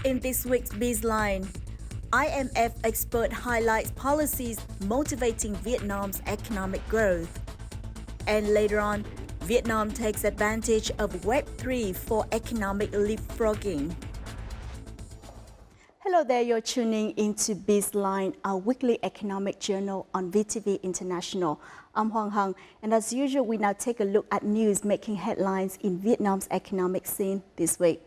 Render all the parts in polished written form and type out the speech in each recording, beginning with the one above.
In this week's Bizline, IMF expert highlights policies motivating Vietnam's economic growth. And later on, Vietnam takes advantage of Web3 for economic leapfrogging. Hello there, you're tuning into Bizline, our weekly economic journal on VTV International. I'm Hoàng Hằng, and as usual, we now take a look at news making headlines in Vietnam's economic scene this week.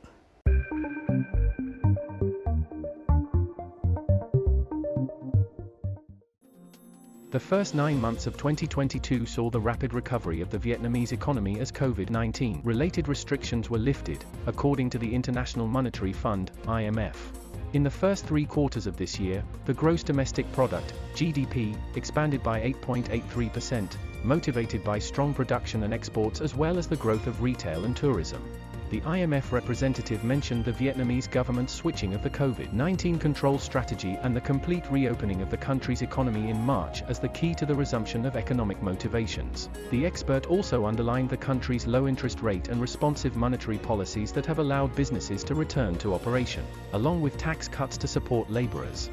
The first 9 months of 2022 saw the rapid recovery of the Vietnamese economy as COVID-19 related restrictions were lifted, according to the International Monetary Fund, IMF. In the first 3 quarters of this year, the gross domestic product, GDP, expanded by 8.83%, motivated by strong production and exports as well as the growth of retail and tourism. The IMF representative mentioned the Vietnamese government's switching of the COVID-19 control strategy and the complete reopening of the country's economy in March as the key to the resumption of economic motivations. The expert also underlined the country's low interest rate and responsive monetary policies that have allowed businesses to return to operation, along with tax cuts to support laborers.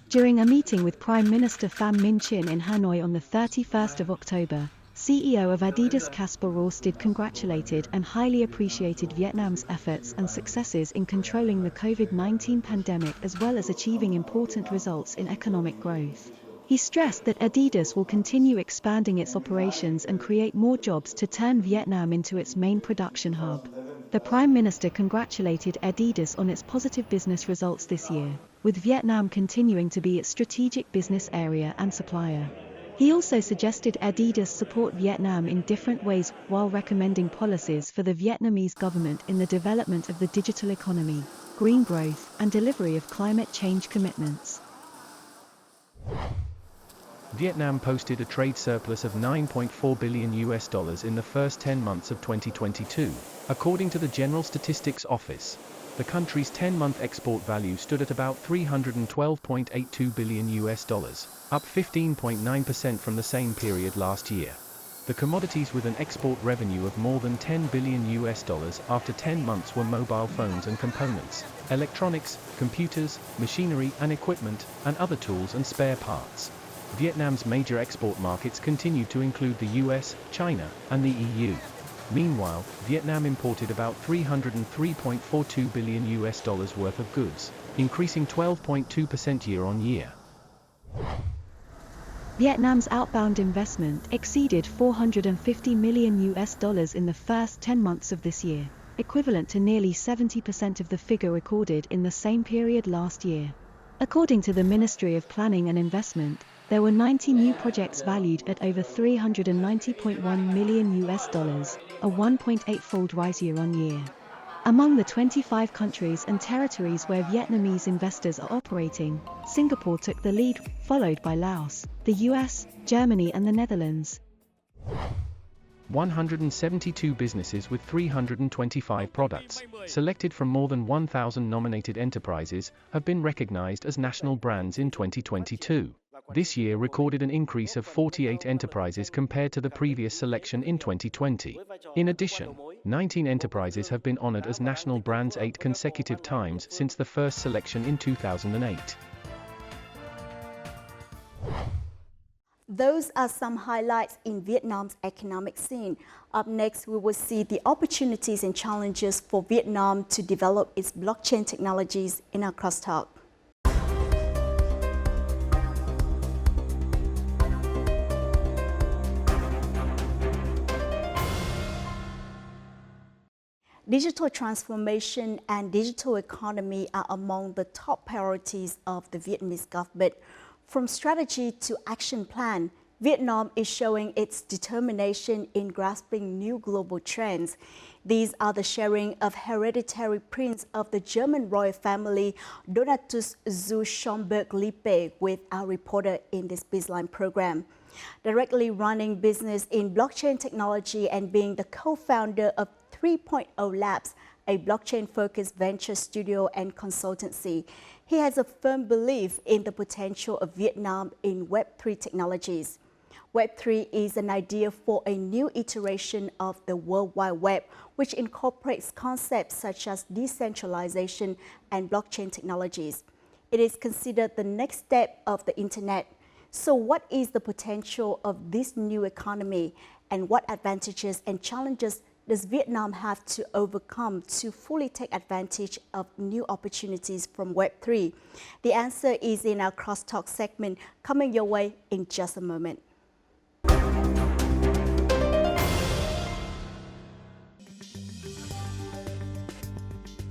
During a meeting with Prime Minister Pham Minh Chinh in Hanoi on the 31st of October, CEO of Adidas Kasper Rorsted congratulated and highly appreciated Vietnam's efforts and successes in controlling the COVID-19 pandemic as well as achieving important results in economic growth. He stressed that Adidas will continue expanding its operations and create more jobs to turn Vietnam into its main production hub. The Prime Minister congratulated Adidas on its positive business results this year, with Vietnam continuing to be its strategic business area and supplier. He also suggested Adidas support Vietnam in different ways while recommending policies for the Vietnamese government in the development of the digital economy, green growth, and delivery of climate change commitments. Vietnam posted a trade surplus of $9.4 billion in the first 10 months of 2022, according to the General Statistics Office. The country's 10-month export value stood at about $312.82 billion, up 15.9% from the same period last year. The commodities with an export revenue of more than $10 billion after 10 months were mobile phones and components, electronics, computers, machinery and equipment, and other tools and spare parts. Vietnam's major export markets continue to include the US, China, and the EU. Meanwhile, Vietnam imported about $303.42 billion worth of goods, increasing 12.2% year-on-year. Vietnam's outbound investment exceeded $450 million in the first 10 months of this year, equivalent to nearly 70% of the figure recorded in the same period last year. According to the Ministry of Planning and Investment, there were 90 new projects valued at over $390.1 million, a 1.8-fold rise year-on-year. Among the 25 countries and territories where Vietnamese investors are operating, Singapore took the lead, followed by Laos, the US, Germany and the Netherlands. 172 businesses with 325 products, selected from more than 1,000 nominated enterprises, have been recognized as national brands in 2022. This year recorded an increase of 48 enterprises compared to the previous selection in 2020. In addition, 19 enterprises have been honored as national brands 8 consecutive times since the first selection in 2008. Those are some highlights in Vietnam's economic scene. Up next, we will see the opportunities and challenges for Vietnam to develop its blockchain technologies in our crosstalk. Digital transformation and digital economy are among the top priorities of the Vietnamese government. From strategy to action plan, Vietnam is showing its determination in grasping new global trends. These are the sharing of hereditary prince of the German royal family, Donatus zu Schomburg-Lippe, with our reporter in this Bizline program. Directly running business in blockchain technology and being the co-founder of 3.0 Labs, a blockchain-focused venture studio and consultancy, he has a firm belief in the potential of Vietnam in Web3 technologies. Web3 is an idea for a new iteration of the World Wide Web, which incorporates concepts such as decentralization and blockchain technologies. It is considered the next step of the Internet. So what is the potential of this new economy, and what advantages and challenges does Vietnam have to overcome to fully take advantage of new opportunities from Web3? The answer is in our Crosstalk segment, coming your way in just a moment.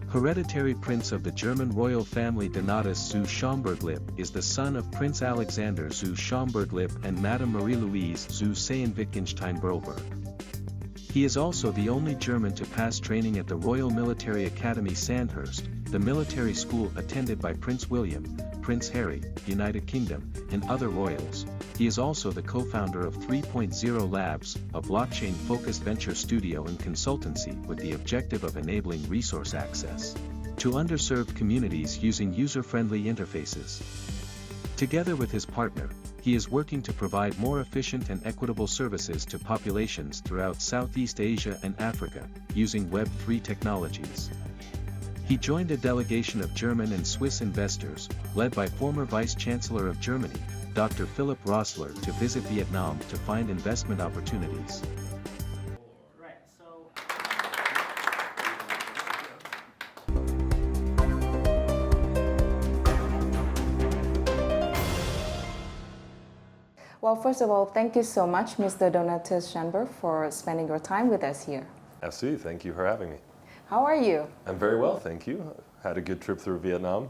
Hereditary Prince of the German royal family Donatus zu Schaumburg-Lippe is the son of Prince Alexander zu Schaumburg-Lippe and Madame Marie-Louise zu Sayn-Wittgenstein-Berleburg. He is also the only German to pass training at the Royal Military Academy Sandhurst, the military school attended by Prince William, Prince Harry, United Kingdom, and other royals. He is also the co-founder of 3.0 Labs, a blockchain-focused venture studio and consultancy with the objective of enabling resource access to underserved communities using user-friendly interfaces. Together with his partner, he is working to provide more efficient and equitable services to populations throughout Southeast Asia and Africa, using Web3 technologies. He joined a delegation of German and Swiss investors, led by former Vice-Chancellor of Germany, Dr. Philipp Rösler, to visit Vietnam to find investment opportunities. Well, first of all, thank you so much, Mr. Donatus Schaumburg, for spending your time with us here. Absolutely, thank you for having me. How are you? I'm very well, thank you. Had a good trip through Vietnam.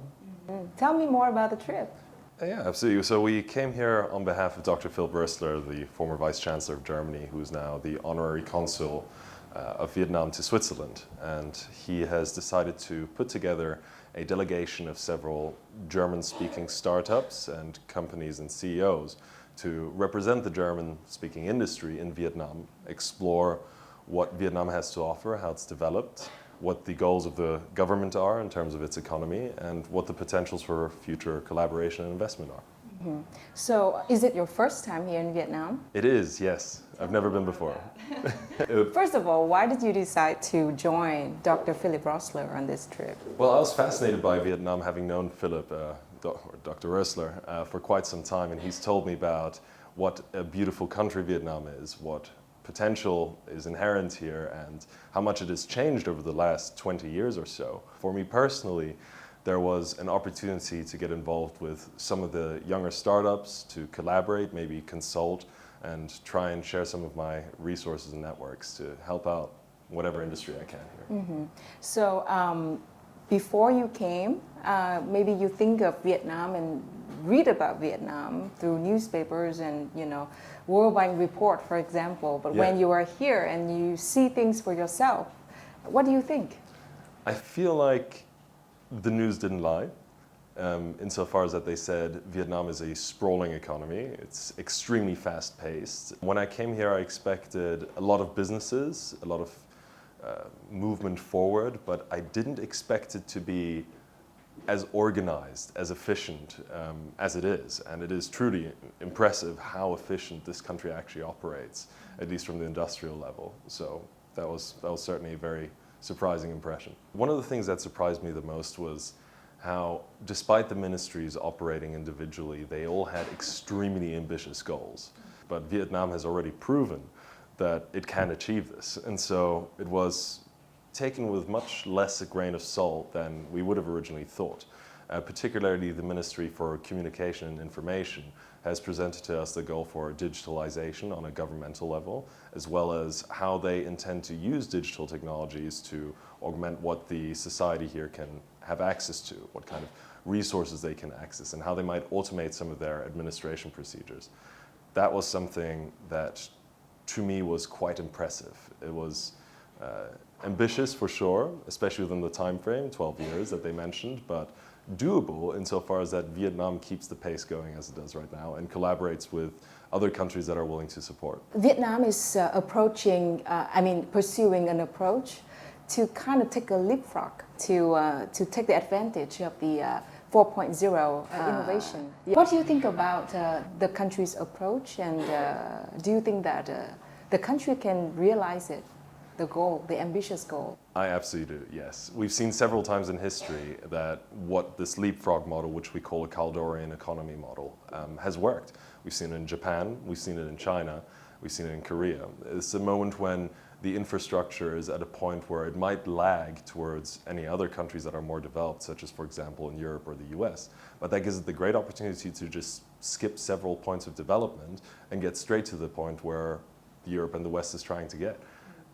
Mm-hmm. Tell me more about the trip. Yeah, absolutely. So we came here on behalf of Dr. Philipp Rösler, the former Vice-Chancellor of Germany, who's now the Honorary Consul of Vietnam to Switzerland. And he has decided to put together a delegation of several German-speaking startups and companies and CEOs to represent the German-speaking industry in Vietnam, explore what Vietnam has to offer, how it's developed, what the goals of the government are in terms of its economy, and what the potentials for future collaboration and investment are. Mm-hmm. So, is it your first time here in Vietnam? It is, yes. I've never been before. First of all, why did you decide to join Dr. Philipp Rösler on this trip? Well, I was fascinated by Vietnam, having known Philipp, Dr. Rösler, for quite some time, and he's told me about what a beautiful country Vietnam is, what potential is inherent here, and how much it has changed over the last 20 years or so. For me personally, there was an opportunity to get involved with some of the younger startups, to collaborate, maybe consult, and try and share some of my resources and networks to help out whatever industry I can here. Mm-hmm. So, before you came, maybe you think of Vietnam and read about Vietnam through newspapers and, World Bank report, for example. But when you are here and you see things for yourself, what do you think? I feel like the news didn't lie, insofar as that they said Vietnam is a sprawling economy. It's extremely fast-paced. When I came here, I expected a lot of businesses, a lot of movement forward, but I didn't expect it to be as organized, as efficient as it is. And it is truly impressive how efficient this country actually operates, at least from the industrial level. So that was certainly a very surprising impression. One of the things that surprised me the most was how, despite the ministries operating individually, they all had extremely ambitious goals. But Vietnam has already proven that it can achieve this. And so it was taken with much less a grain of salt than we would have originally thought. Particularly the Ministry for Communication and Information has presented to us the goal for digitalization on a governmental level, as well as how they intend to use digital technologies to augment what the society here can have access to, what kind of resources they can access, and how they might automate some of their administration procedures. That was something that, to me, was quite impressive. It was ambitious for sure, especially within the time frame, 12 years that they mentioned, but doable insofar as that Vietnam keeps the pace going as it does right now and collaborates with other countries that are willing to support. Vietnam is pursuing an approach to kind of take a leapfrog, to take the advantage of the 4.0 innovation. What do you think about the country's approach, and do you think that the country can realize it, the goal, the ambitious goal? I absolutely do, yes. We've seen several times in history that what this leapfrog model, which we call a Caldorian economy model, has worked. We've seen it in Japan, we've seen it in China, we've seen it in Korea. It's a moment when the infrastructure is at a point where it might lag towards any other countries that are more developed, such as, for example, in Europe or the US. But that gives it the great opportunity to just skip several points of development and get straight to the point where Europe and the West is trying to get.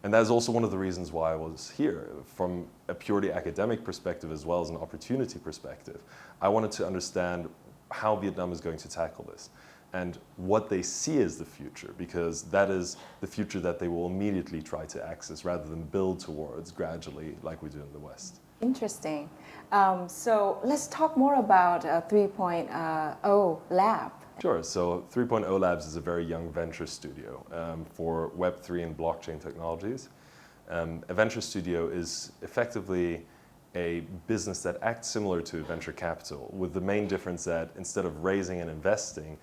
And that is also one of the reasons why I was here, from a purely academic perspective as well as an opportunity perspective. I wanted to understand how Vietnam is going to tackle this and what they see as the future, because that is the future that they will immediately try to access rather than build towards gradually like we do in the West. Interesting. So let's talk more about 3.0 Lab. Sure. So 3.0 Labs is a very young venture studio for Web3 and blockchain technologies. A venture studio is effectively a business that acts similar to venture capital, with the main difference that instead of raising and investing,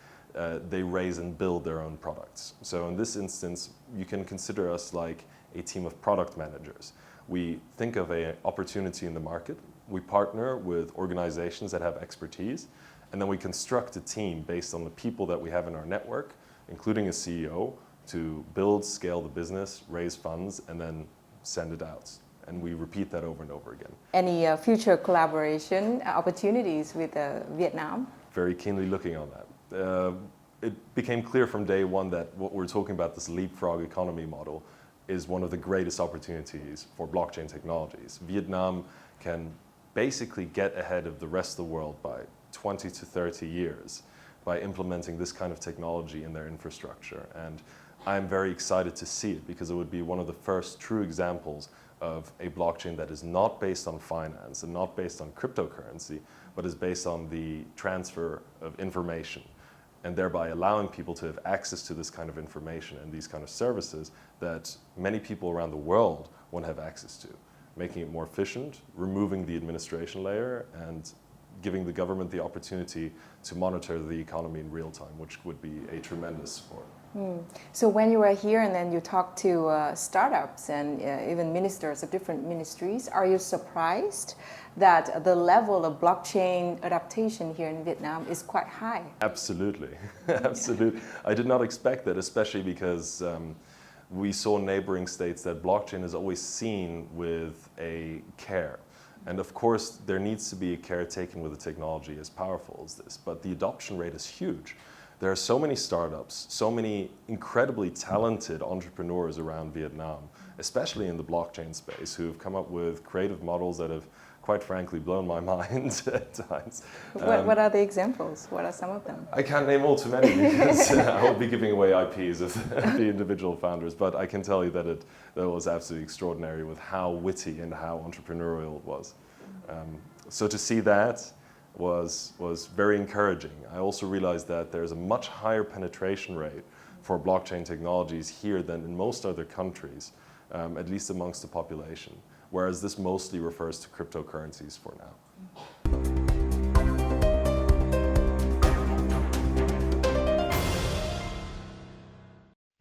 they raise and build their own products. So in this instance, you can consider us like a team of product managers. We think of an opportunity in the market, we partner with organizations that have expertise, and then we construct a team based on the people that we have in our network, including a CEO, to build, scale the business, raise funds, and then send it out. And we repeat that over and over again. Any future collaboration opportunities with Vietnam? Very keenly looking on that. It became clear from day one that what we're talking about, this leapfrog economy model, is one of the greatest opportunities for blockchain technologies. Vietnam can basically get ahead of the rest of the world by 20 to 30 years by implementing this kind of technology in their infrastructure. And I'm very excited to see it because it would be one of the first true examples of a blockchain that is not based on finance and not based on cryptocurrency, but is based on the transfer of information, and thereby allowing people to have access to this kind of information and these kind of services that many people around the world want to have access to, making it more efficient, removing the administration layer, and giving the government the opportunity to monitor the economy in real time, which would be a tremendous support. So when you were here and then you talked to startups and even ministers of different ministries, are you surprised that the level of blockchain adaptation here in Vietnam is quite high? Absolutely, absolutely. I did not expect that, especially because we saw in neighboring states that blockchain is always seen with a care. And of course, there needs to be a care taken with a technology as powerful as this, but the adoption rate is huge. There are so many startups, so many incredibly talented entrepreneurs around Vietnam, especially in the blockchain space, who have come up with creative models that have, quite frankly, blown my mind at times. What are the examples? What are some of them? I can't name all too many because I will be giving away IPs of the individual founders, but I can tell you that it was absolutely extraordinary with how witty and how entrepreneurial it was. So to see that was very encouraging. I also realized that there's a much higher penetration rate for blockchain technologies here than in most other countries, at least amongst the population, whereas this mostly refers to cryptocurrencies for now.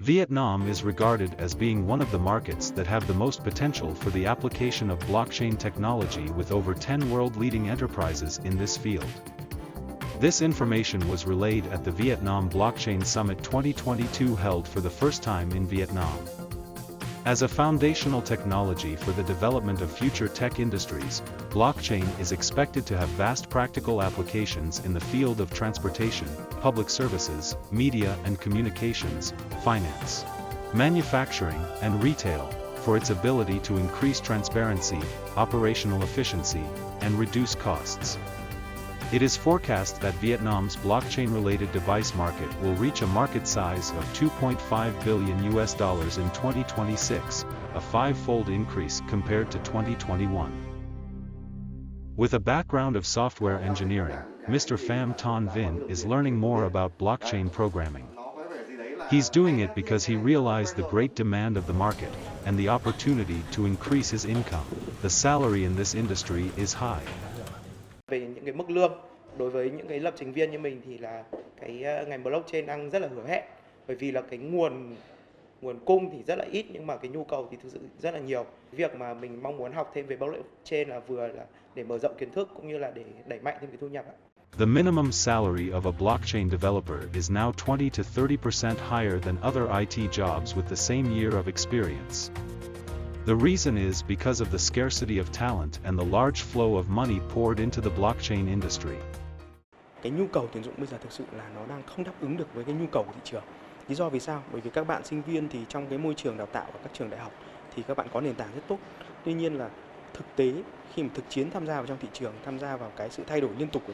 Vietnam is regarded as being one of the markets that have the most potential for the application of blockchain technology, with over 10 world-leading enterprises in this field. This information was relayed at the Vietnam Blockchain Summit 2022 held for the first time in Vietnam. As a foundational technology for the development of future tech industries, blockchain is expected to have vast practical applications in the field of transportation, public services, media and communications, finance, manufacturing, and retail, for its ability to increase transparency, operational efficiency, and reduce costs. It is forecast that Vietnam's blockchain-related device market will reach a market size of $2.5 billion in 2026, a five-fold increase compared to 2021. With a background of software engineering, Mr. Pham Ton Vinh is learning more about blockchain programming. He's doing it because he realized the great demand of the market and the opportunity to increase his income. The salary in this industry is high. Về những cái mức lương đối với những cái lập trình viên như mình thì là cái ngành blockchain đang rất là hứa hẹn, bởi vì là cái nguồn cung thì rất là ít nhưng mà cái nhu cầu thì thực sự rất là nhiều. Việc mà mình mong muốn học thêm về blockchain là vừa là để mở rộng kiến thức cũng như là để đẩy mạnh thêm cái thu nhập ạ. The minimum salary of a blockchain developer is now 20 to 30% higher than other IT jobs with the same year of experience. The reason is because of the scarcity of talent and the large flow of money poured into the blockchain industry. Cái nhu cầu tuyển dụng bây giờ thực sự là nó đang không đáp ứng được với cái nhu cầu của thị trường. Lý do vì sao? Bởi vì các bạn sinh viên thì trong cái môi trường đào tạo ở các trường đại học thì các bạn có nền tảng rất tốt. Tuy nhiên là thực tế khi mà thực chiến tham gia vào trong thị trường, tham gia vào cái sự thay đổi liên tục của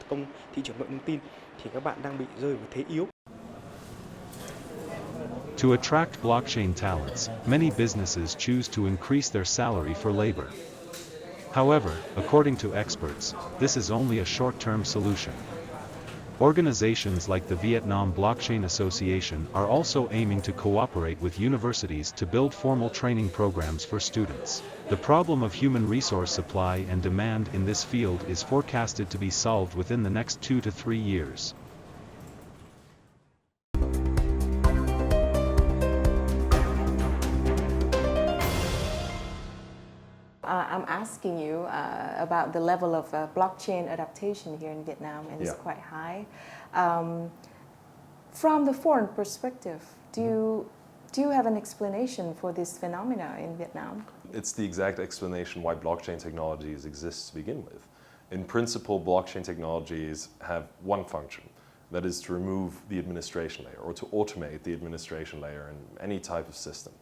thị trường công nghệ thông tin thì các bạn đang bị rơi vào thế yếu. To attract blockchain talents, many businesses choose to increase their salary for labor. However, according to experts, this is only a short-term solution. Organizations like the Vietnam Blockchain Association are also aiming to cooperate with universities to build formal training programs for students. The problem of human resource supply and demand in this field is forecasted to be solved within the next 2 to 3 years. I'm asking you about the level of blockchain adaptation here in Vietnam, and it's quite high. From the foreign perspective, do you have an explanation for this phenomena in Vietnam? It's the exact explanation why blockchain technologies exist to begin with. In principle, blockchain technologies have one function, that is to remove the administration layer or to automate the administration layer in any type of system.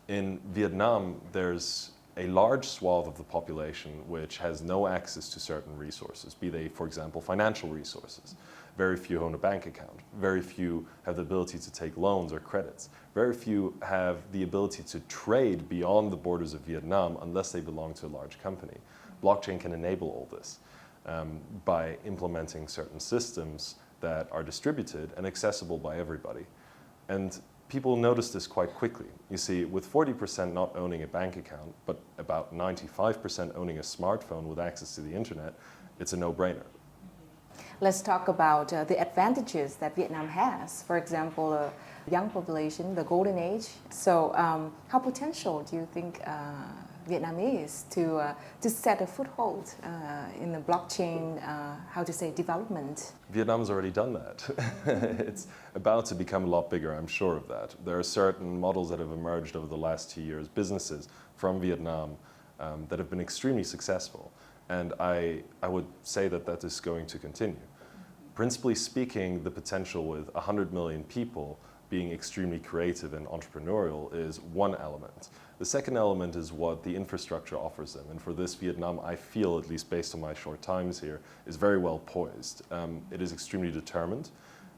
In Vietnam, there's a large swath of the population which has no access to certain resources, be they, for example, financial resources. Very few own a bank account. Very few have the ability to take loans or credits. Very few have the ability to trade beyond the borders of Vietnam unless they belong to a large company. Blockchain can enable all this by implementing certain systems that are distributed and accessible by everybody. And people notice this quite quickly. You see, with 40% not owning a bank account, but about 95% owning a smartphone with access to the internet, it's a no-brainer. Let's talk about the advantages that Vietnam has. For example, young population, the golden age. So how potential do you think Vietnam is to set a foothold in the blockchain, development? Vietnam's already done that. It's about to become a lot bigger, I'm sure of that. There are certain models that have emerged over the last 2 years, businesses from Vietnam that have been extremely successful. And I would say that that is going to continue. Principally speaking, the potential with 100 million people being extremely creative and entrepreneurial is one element. The second element is what the infrastructure offers them. And for this, Vietnam, I feel, at least based on my short times here, is very well poised. It is extremely determined.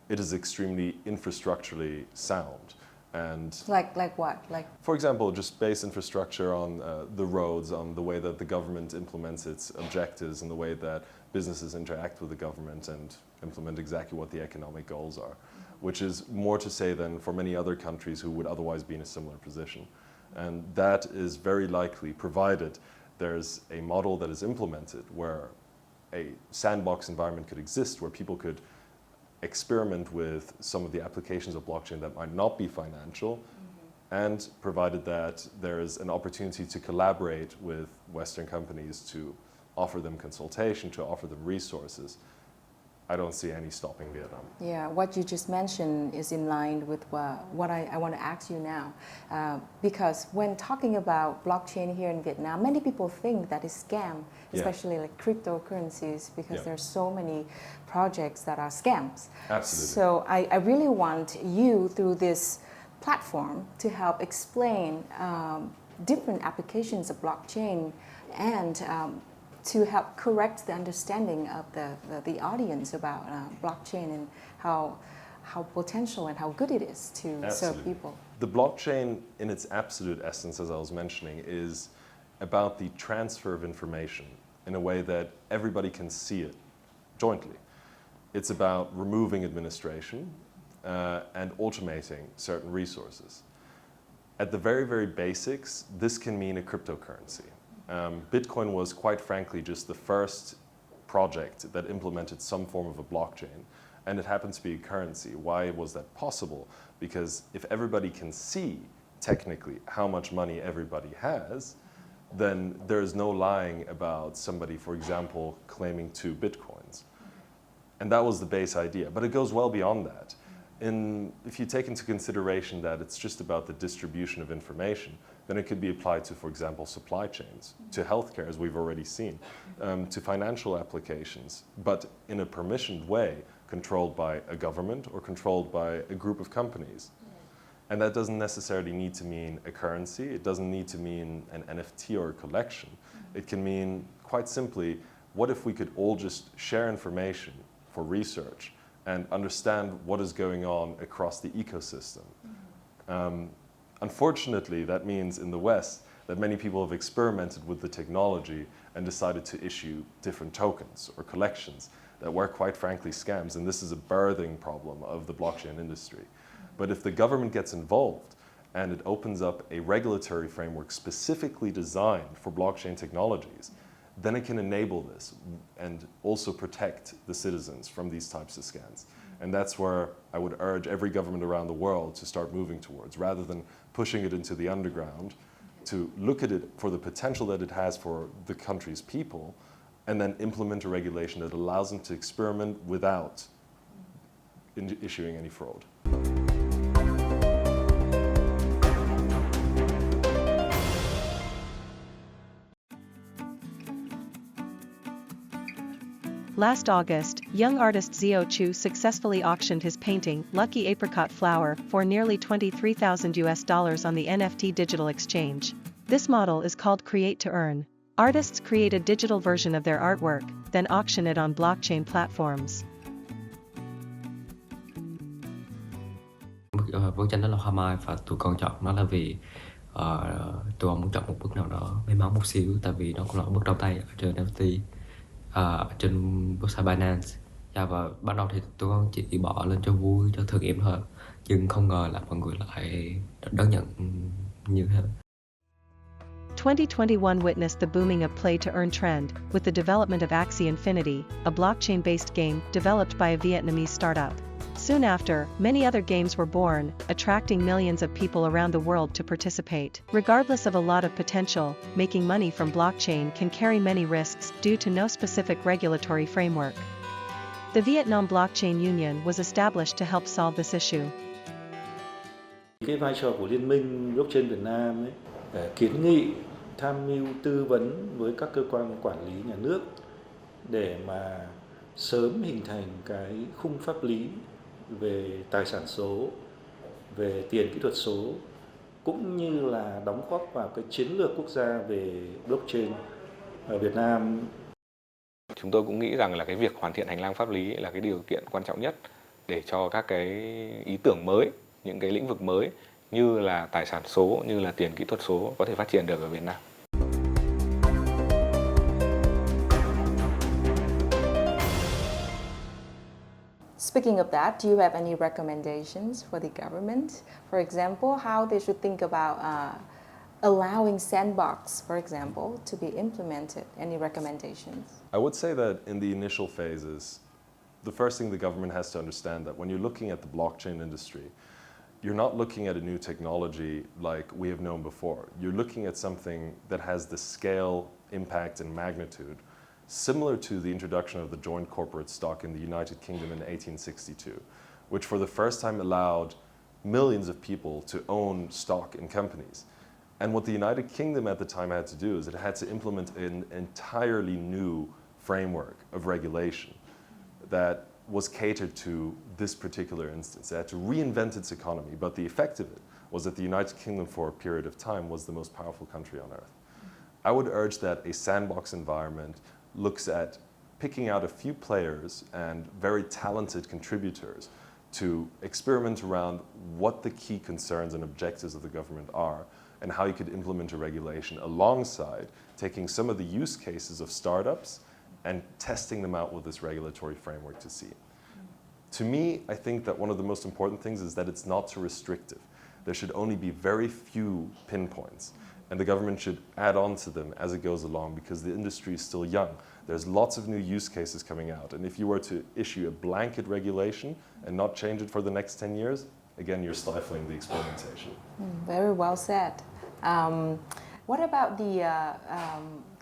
It is extremely infrastructurally sound. And like what? For example, just base infrastructure on the roads, on the way that the government implements its objectives and the way that businesses interact with the government and implement exactly what the economic goals are, which is more to say than for many other countries who would otherwise be in a similar position. And that is very likely provided there's a model that is implemented where a sandbox environment could exist, where people could experiment with some of the applications of blockchain that might not be financial, and provided that there is an opportunity to collaborate with Western companies to offer them consultation, to offer them resources. I don't see any stopping Vietnam. Yeah, what you just mentioned is in line with what I want to ask you now. Because when talking about blockchain here in Vietnam, many people think that is scam, especially like cryptocurrencies, because there's so many projects that are scams. Absolutely. So I really want you, through this platform, to help explain different applications of blockchain and to help correct the understanding of the audience about blockchain and how potential and how good it is to serve people. The blockchain, in its absolute essence, as I was mentioning, is about the transfer of information in a way that everybody can see it jointly. It's about removing administration and automating certain resources. At the very, very basics, this can mean a cryptocurrency. Bitcoin was, quite frankly, just the first project that implemented some form of a blockchain, and it happens to be a currency. Why was that possible? Because if everybody can see technically how much money everybody has, then there is no lying about somebody, for example, claiming 2 bitcoins. And that was the base idea, but it goes well beyond that. If you take into consideration that it's just about the distribution of information, then it could be applied to, for example, supply chains, to healthcare, as we've already seen, to financial applications, but in a permissioned way, controlled by a government or controlled by a group of companies. And that doesn't necessarily need to mean a currency. It doesn't need to mean an NFT or a collection. It can mean, quite simply, what if we could all just share information for research and understand what is going on across the ecosystem? Unfortunately, that means in the West that many people have experimented with the technology and decided to issue different tokens or collections that were, quite frankly, scams. And this is a birthing problem of the blockchain industry. But if the government gets involved and it opens up a regulatory framework specifically designed for blockchain technologies, then it can enable this and also protect the citizens from these types of scams. And that's where I would urge every government around the world to start moving towards, rather than pushing it into the underground, to look at it for the potential that it has for the country's people, and then implement a regulation that allows them to experiment without issuing any fraud. Last August, young artist Zio Chu successfully auctioned his painting, Lucky Apricot Flower, for nearly $23,000 on the NFT digital exchange. This model is called Create to Earn. Artists create a digital version of their artwork, then auction it on blockchain platforms. Bức tranh đó là hoa mai và tụi con chọn nó là vì tụi con muốn chọn một bức nào đó may mắn một xíu, tại vì nó cũng là bức đầu tay ở trên NFT, trên website Binance. Và ban đầu thì tụi con chỉ bỏ lên cho vui, cho thử nghiệm thôi, nhưng không ngờ là mọi người lại đón nhận như thế. 2021 witnessed the booming of play-to-earn trend, with the development of Axie Infinity, a blockchain-based game developed by a Vietnamese startup. Soon after, many other games were born, attracting millions of people around the world to participate. Regardless of a lot of potential, making money from blockchain can carry many risks due to no specific regulatory framework. The Vietnam Blockchain Union was established to help solve this issue. Cái vai trò của Liên minh Blockchain Việt Nam ấy, kiến nghị, tham mưu, tư vấn với các cơ quan quản lý nhà nước để mà sớm hình thành cái khung pháp lý về tài sản số, về tiền kỹ thuật số, cũng như là đóng góp vào cái chiến lược quốc gia về blockchain ở Việt Nam. Chúng tôi cũng nghĩ rằng là cái việc hoàn thiện hành lang pháp lý là cái điều kiện quan trọng nhất để cho các cái ý tưởng mới, những cái lĩnh vực mới như là tài sản số, như là tiền kỹ thuật số có thể phát triển được ở Việt Nam. Speaking of that, do you have any recommendations for the government? For example, how they should think about allowing sandbox, for example, to be implemented? Any recommendations? I would say that in the initial phases, the first thing the government has to understand that when you're looking at the blockchain industry, you're not looking at a new technology like we have known before. You're looking at something that has the scale, impact, and magnitude similar to the introduction of the joint corporate stock in the United Kingdom in 1862, which for the first time allowed millions of people to own stock in companies. And what the United Kingdom at the time had to do is it had to implement an entirely new framework of regulation that was catered to this particular instance. It had to reinvent its economy, but the effect of it was that the United Kingdom for a period of time was the most powerful country on earth. I would urge that a sandbox environment looks at picking out a few players and very talented contributors to experiment around what the key concerns and objectives of the government are and how you could implement a regulation alongside taking some of the use cases of startups and testing them out with this regulatory framework to see. To me, I think that one of the most important things is that it's not too restrictive. There should only be very few pinpoints. and the government should add on to them as it goes along because the industry is still young. There's lots of new use cases coming out, and if you were to issue a blanket regulation and not change it for the next 10 years, again, you're stifling the experimentation. Very well said. What about the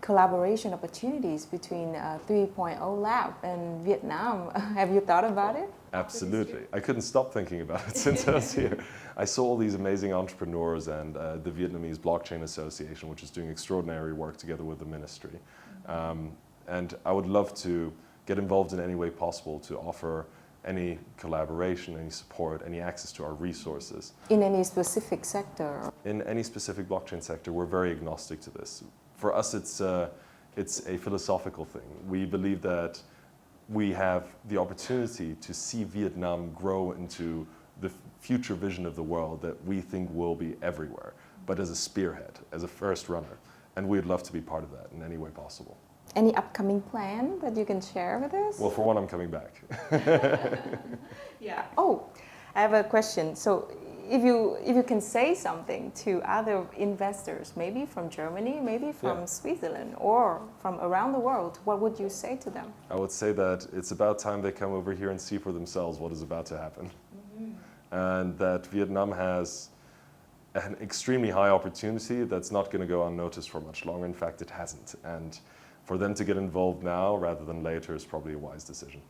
collaboration opportunities between 3.0 Lab and Vietnam? Have you thought about it? Absolutely. I couldn't stop thinking about it since I was here. I saw all these amazing entrepreneurs and the Vietnamese Blockchain Association, which is doing extraordinary work together with the ministry. And I would love to get involved in any way possible to offer any collaboration, any support, any access to our resources. In any specific sector? In any specific blockchain sector, we're very agnostic to this. For us, it's a philosophical thing. We believe that we have the opportunity to see Vietnam grow into the future vision of the world that we think will be everywhere, but as a spearhead, as a first runner. And we'd love to be part of that in any way possible. Any upcoming plan that you can share with us? Well, for one, I'm coming back. Yeah. Oh, I have a question. So if you can say something to other investors, maybe from Germany, maybe from Switzerland, or from around the world, what would you say to them? I would say that it's about time they come over here and see for themselves what is about to happen. And that Vietnam has an extremely high opportunity that's not going to go unnoticed for much longer. In fact, it hasn't. And for them to get involved now rather than later is probably a wise decision.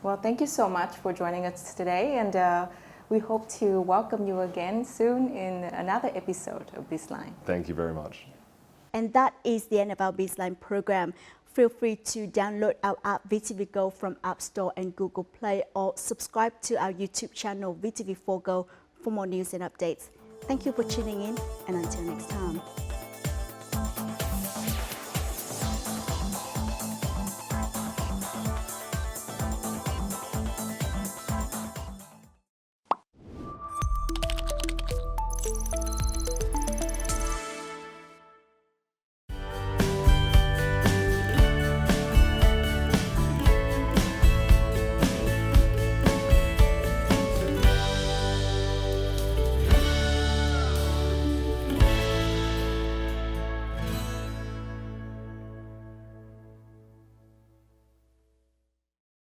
Well, thank you so much for joining us today, and we hope to welcome you again soon in another episode of BizLine. Thank you very much. And that is the end of our BizLine program. Feel free to download our app VTVgo from App Store and Google Play, or subscribe to our YouTube channel VTV4Go for more news and updates. Thank you for tuning in, and until next time.